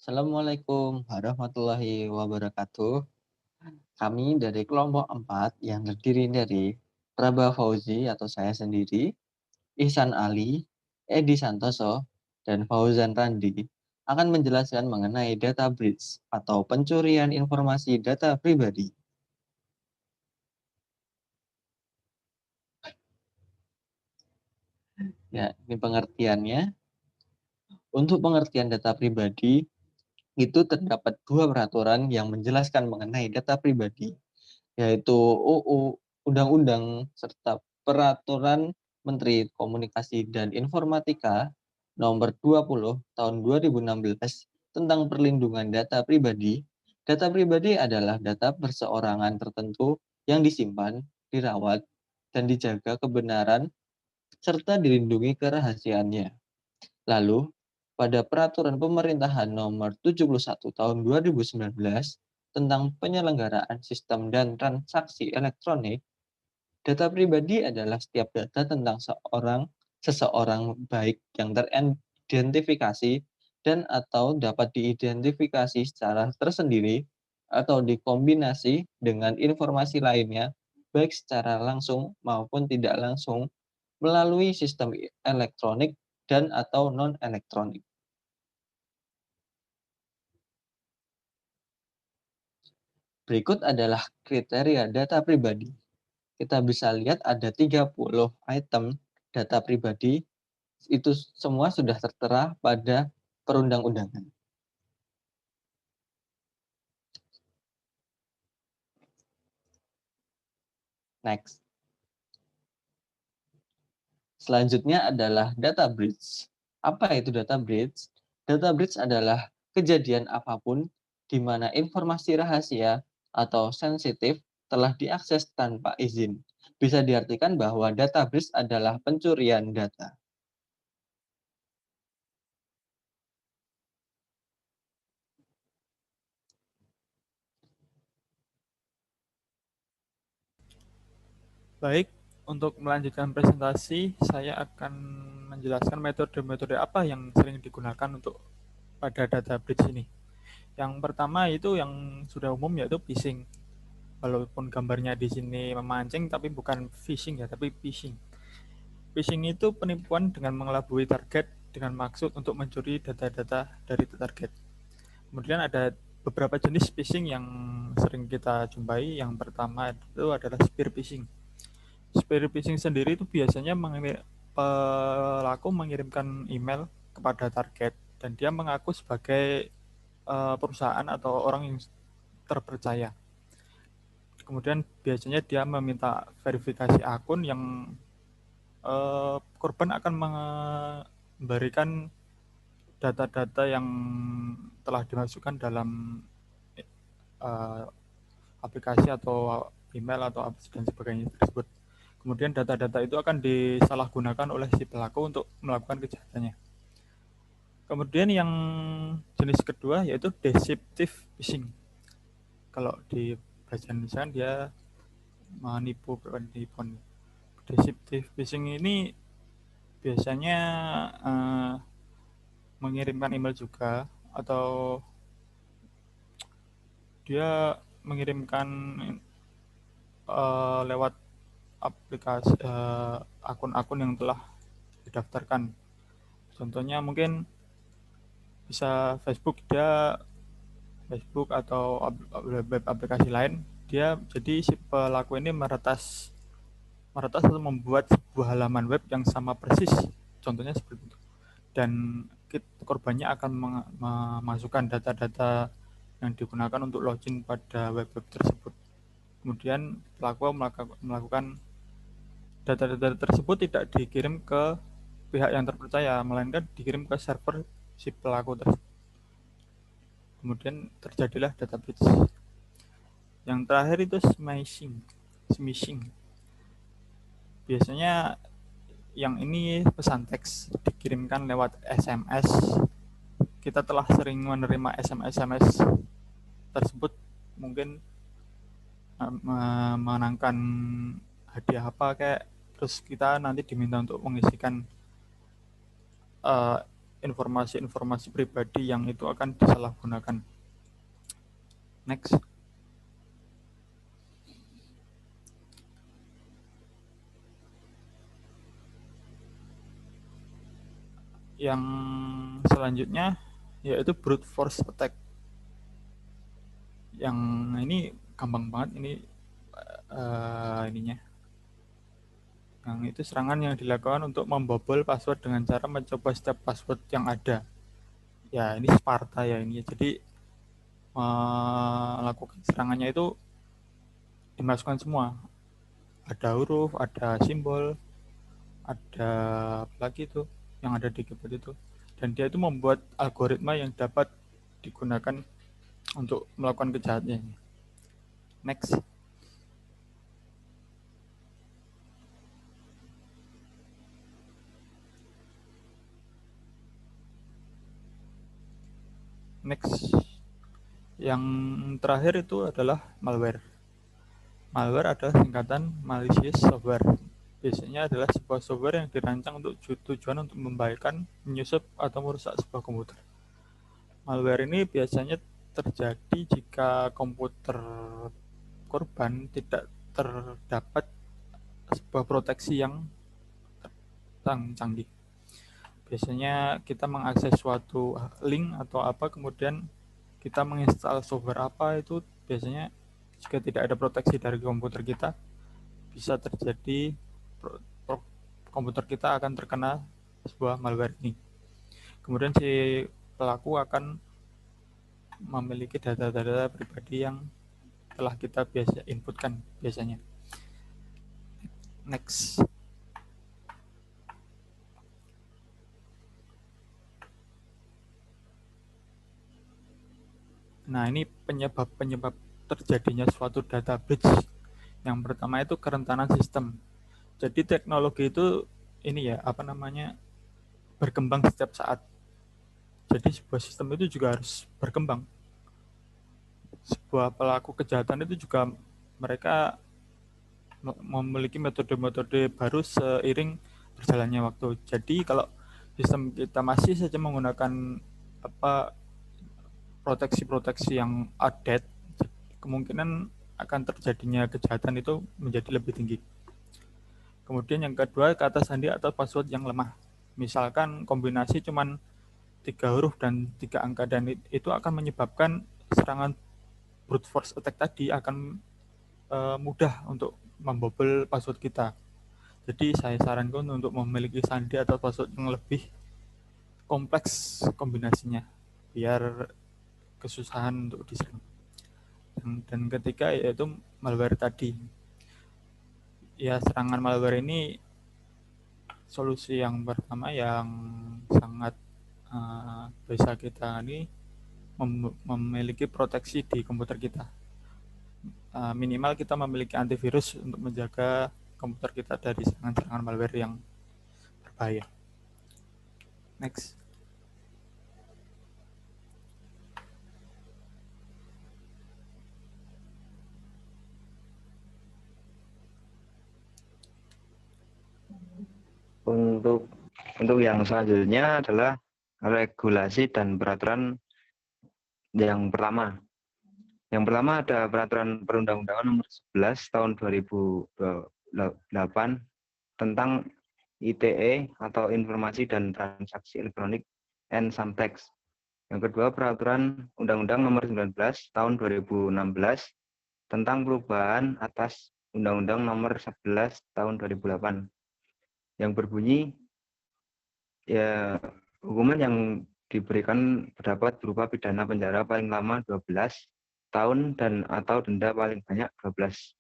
Assalamualaikum warahmatullahi wabarakatuh. Kami dari kelompok 4 yang terdiri dari Praba Fauzi atau saya sendiri, Ihsan Ali, Edi Santoso, dan Fauzan Randi akan menjelaskan mengenai data breach atau pencurian informasi data pribadi. Ya, ini pengertiannya. Untuk pengertian data pribadi, itu terdapat dua peraturan yang menjelaskan mengenai data pribadi, yaitu UU, Undang-Undang, serta Peraturan Menteri Komunikasi dan Informatika Nomor 20 Tahun 2016 tentang perlindungan data pribadi. Data pribadi adalah data perseorangan tertentu yang disimpan, dirawat, dan dijaga kebenaran serta dilindungi kerahasiaannya. Lalu, pada Peraturan Pemerintahan Nomor 71 Tahun 2019 tentang penyelenggaraan sistem dan transaksi elektronik, data pribadi adalah setiap data tentang seseorang baik yang teridentifikasi dan atau dapat diidentifikasi secara tersendiri atau dikombinasi dengan informasi lainnya baik secara langsung maupun tidak langsung melalui sistem elektronik dan atau non-elektronik. Berikut adalah kriteria data pribadi. Kita bisa lihat ada 30 item data pribadi, itu semua sudah tertera pada perundang-undangan. Next. Selanjutnya adalah data breach. Apa itu data breach? Data breach adalah kejadian apapun di mana informasi rahasia atau sensitif telah diakses tanpa izin. Bisa diartikan bahwa data breach adalah pencurian data. Baik, untuk melanjutkan presentasi, saya akan menjelaskan metode-metode apa yang sering digunakan untuk pada data breach ini. Yang pertama itu yang sudah umum yaitu phishing. Walaupun gambarnya di sini memancing, tapi bukan phishing ya, tapi phishing. Phishing itu penipuan dengan mengelabui target dengan maksud untuk mencuri data-data dari target. Kemudian ada beberapa jenis phishing yang sering kita jumpai. Yang pertama itu adalah spear phishing. Spear phishing sendiri itu biasanya pelaku mengirimkan email kepada target dan dia mengaku sebagai perusahaan atau orang yang terpercaya. Kemudian biasanya dia meminta verifikasi akun yang korban akan memberikan data-data yang telah dimasukkan dalam uh, aplikasi atau email atau dan sebagainya tersebut. Kemudian data-data itu akan disalahgunakan oleh si pelaku untuk melakukan kejahatannya. Kemudian yang jenis kedua yaitu deceptive phishing. Kalau di bahasa Indonesia dia menipu penipuan. Deceptive phishing ini biasanya mengirimkan email juga atau dia mengirimkan lewat aplikasi akun-akun yang telah didaftarkan. Contohnya mungkin bisa Facebook atau web aplikasi lain, dia jadi si pelaku ini meretas atau membuat sebuah halaman web yang sama persis, contohnya seperti itu, dan korbannya akan memasukkan data-data yang digunakan untuk login pada web-web tersebut. Kemudian pelaku melakukan data-data tersebut tidak dikirim ke pihak yang terpercaya, melainkan dikirim ke server si pelaku tersebut. Kemudian terjadilah data breach. Yang terakhir itu smishing. Biasanya yang ini pesan teks dikirimkan lewat SMS. Kita telah sering menerima SMS tersebut, mungkin menangkan hadiah apa kayak, terus kita nanti diminta untuk mengisikan informasi-informasi pribadi yang itu akan disalahgunakan. Next. Yang selanjutnya yaitu brute force attack. Yang ini gampang banget ini ininya. Yang itu serangan yang dilakukan untuk membobol password dengan cara mencoba setiap password yang ada. Ya ini Sparta ya ini. Jadi melakukan serangannya itu dimasukkan semua. Ada huruf, ada simbol, ada apa lagi itu yang ada di keyboard itu. Dan dia itu membuat algoritma yang dapat digunakan untuk melakukan kejahatannya. Next. Next. Yang terakhir itu adalah malware. Malware adalah singkatan malicious software. Biasanya adalah sebuah software yang dirancang untuk tujuan untuk membahayakan, menyusup, atau merusak sebuah komputer. Malware ini biasanya terjadi jika komputer korban tidak terdapat sebuah proteksi yang canggih. Biasanya kita mengakses suatu link atau apa, kemudian kita menginstal software apa, itu biasanya jika tidak ada proteksi dari komputer kita, bisa terjadi komputer kita akan terkena sebuah malware ini. Kemudian si pelaku akan memiliki data-data pribadi yang telah kita biasa inputkan biasanya. Next. Nah, ini penyebab terjadinya suatu data breach. Yang pertama itu kerentanan sistem. Jadi teknologi itu ini ya, berkembang setiap saat. Jadi sebuah sistem itu juga harus berkembang. Sebuah pelaku kejahatan itu juga mereka memiliki metode-metode baru seiring berjalannya waktu. Jadi kalau sistem kita masih saja menggunakan proteksi-proteksi yang outdated, kemungkinan akan terjadinya kejahatan itu menjadi lebih tinggi. Kemudian yang kedua, kata sandi atau password yang lemah. Misalkan kombinasi cuman 3 huruf dan 3 angka, dan itu akan menyebabkan serangan brute force attack tadi akan mudah untuk membobol password kita. Jadi saya sarankan untuk memiliki sandi atau password yang lebih kompleks kombinasinya, biar kesusahan untuk diserang. Dan ketiga yaitu malware tadi. Ya, serangan malware ini solusi yang pertama yang sangat bisa kita ini memiliki proteksi di komputer kita. Minimal kita memiliki antivirus untuk menjaga komputer kita dari serangan-serangan malware yang berbahaya. Next. Untuk yang selanjutnya adalah regulasi dan peraturan. Yang pertama ada peraturan perundang-undangan nomor 11 tahun 2008 tentang ITE atau Informasi dan Transaksi Elektronik and Samtext. Yang kedua, peraturan Undang-Undang nomor 19 tahun 2016 tentang perubahan atas Undang-Undang nomor 11 tahun 2008 yang berbunyi ya hukuman yang diberikan terdapat berupa pidana penjara paling lama 12 tahun dan atau denda paling banyak 12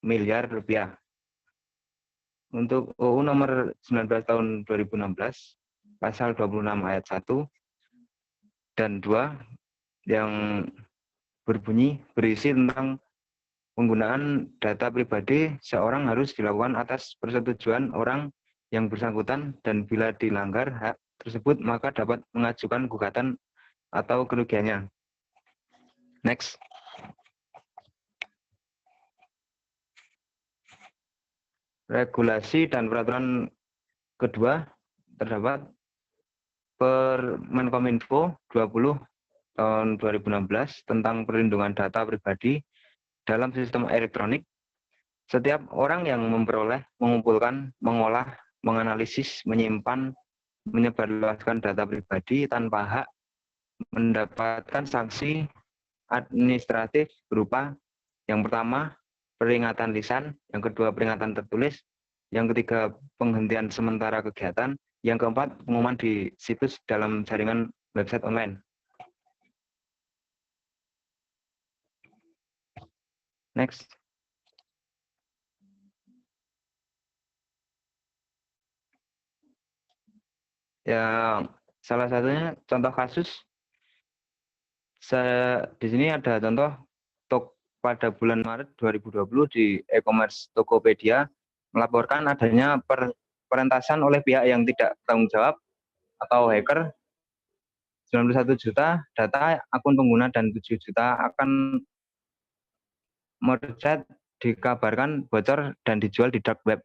miliar rupiah. Untuk UU nomor 19 tahun 2016 pasal 26 ayat 1 dan 2 yang berisi tentang penggunaan data pribadi seorang harus dilakukan atas persetujuan orang yang bersangkutan, dan bila dilanggar hak tersebut maka dapat mengajukan gugatan atau kerugiannya. Next. Regulasi dan peraturan Kedua, terdapat Permenkominfo 20 tahun 2016 tentang perlindungan data pribadi dalam sistem elektronik. Setiap orang yang memperoleh, mengumpulkan, mengolah, menganalisis, menyimpan, menyebarluaskan data pribadi tanpa hak mendapatkan sanksi administratif berupa yang pertama peringatan lisan, yang kedua peringatan tertulis, yang ketiga penghentian sementara kegiatan, yang keempat pengumuman di situs dalam jaringan website online. Next. Ya, salah satunya contoh kasus. Di sini ada contoh pada bulan Maret 2020 di e-commerce Tokopedia melaporkan adanya perentasan oleh pihak yang tidak bertanggung jawab atau hacker 91 juta data akun pengguna dan 7 juta akan merchant dikabarkan bocor dan dijual di dark web.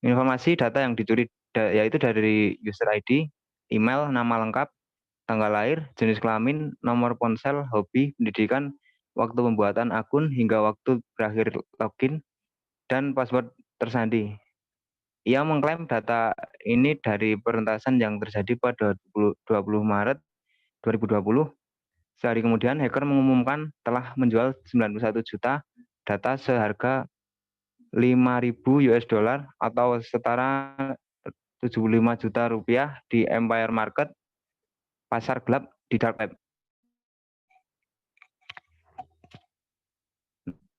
Informasi data yang dicuri yaitu dari user ID, email, nama lengkap, tanggal lahir, jenis kelamin, nomor ponsel, hobi, pendidikan, waktu pembuatan akun hingga waktu berakhir login, dan password tersandi. Ia mengklaim data ini dari perentasan yang terjadi pada 20 Maret 2020. Sehari kemudian, hacker mengumumkan telah menjual 91 juta data seharga 5.000 US dollar atau setara 75 juta rupiah di Empire Market, pasar gelap di dark web.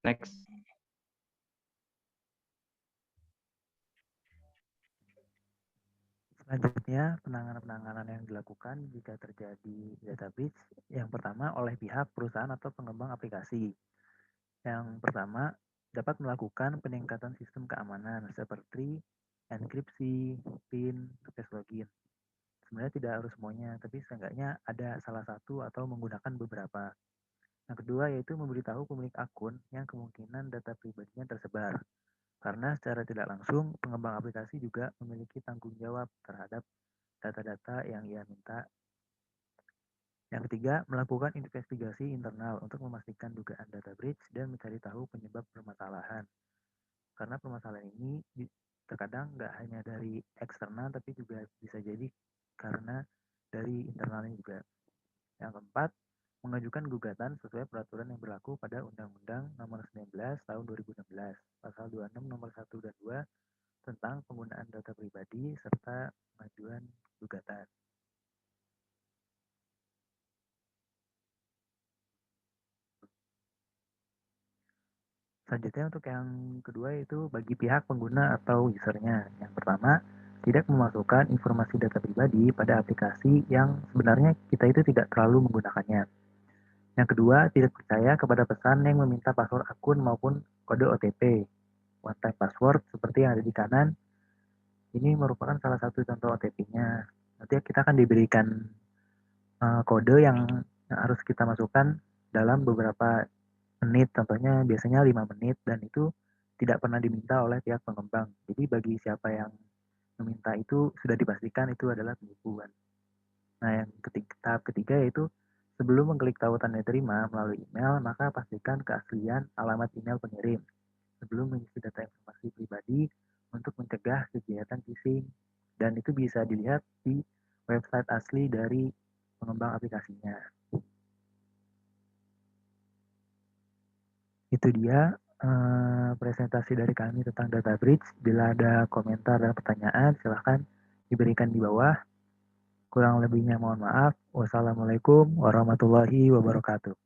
Next. Selanjutnya, penanganan yang dilakukan jika terjadi data breach. Yang pertama, oleh pihak perusahaan atau pengembang aplikasi. Yang pertama, dapat melakukan peningkatan sistem keamanan seperti enkripsi, PIN, space login. Sebenarnya tidak harus semuanya, tapi seenggaknya ada salah satu atau menggunakan beberapa. Yang kedua, yaitu memberitahu pemilik akun yang kemungkinan data pribadinya tersebar. Karena secara tidak langsung, pengembang aplikasi juga memiliki tanggung jawab terhadap data-data yang ia minta. Yang ketiga, melakukan investigasi internal untuk memastikan dugaan data breach dan mencari tahu penyebab permasalahan. Karena permasalahan ini terkadang nggak hanya dari eksternal, tapi juga bisa jadi karena dari internalnya juga. Yang keempat, mengajukan gugatan sesuai peraturan yang berlaku pada Undang-Undang Nomor 19 Tahun 2016, Pasal 26 Nomor 1 dan 2 tentang penggunaan data pribadi serta pengajuan gugatan. Selanjutnya untuk yang kedua itu bagi pihak pengguna atau usernya. Yang pertama, tidak memasukkan informasi data pribadi pada aplikasi yang sebenarnya kita itu tidak terlalu menggunakannya. Yang kedua, tidak percaya kepada pesan yang meminta password akun maupun kode OTP. One time password seperti yang ada di kanan, ini merupakan salah satu contoh OTP-nya. Nanti kita akan diberikan kode yang harus kita masukkan dalam beberapa menit, contohnya biasanya 5 menit, dan itu tidak pernah diminta oleh pihak pengembang. Jadi bagi siapa yang meminta itu sudah dipastikan itu adalah penipuan. Nah, yang tahap ketiga yaitu sebelum mengklik tautan diterima melalui email, maka pastikan keaslian alamat email pengirim sebelum mengisi data informasi pribadi untuk mencegah kegiatan phishing. Dan itu bisa dilihat di website asli dari pengembang aplikasinya. Itu dia presentasi dari kami tentang data breach. Bila ada komentar dan pertanyaan, silahkan diberikan di bawah. Kurang lebihnya mohon maaf. Wassalamualaikum warahmatullahi wabarakatuh.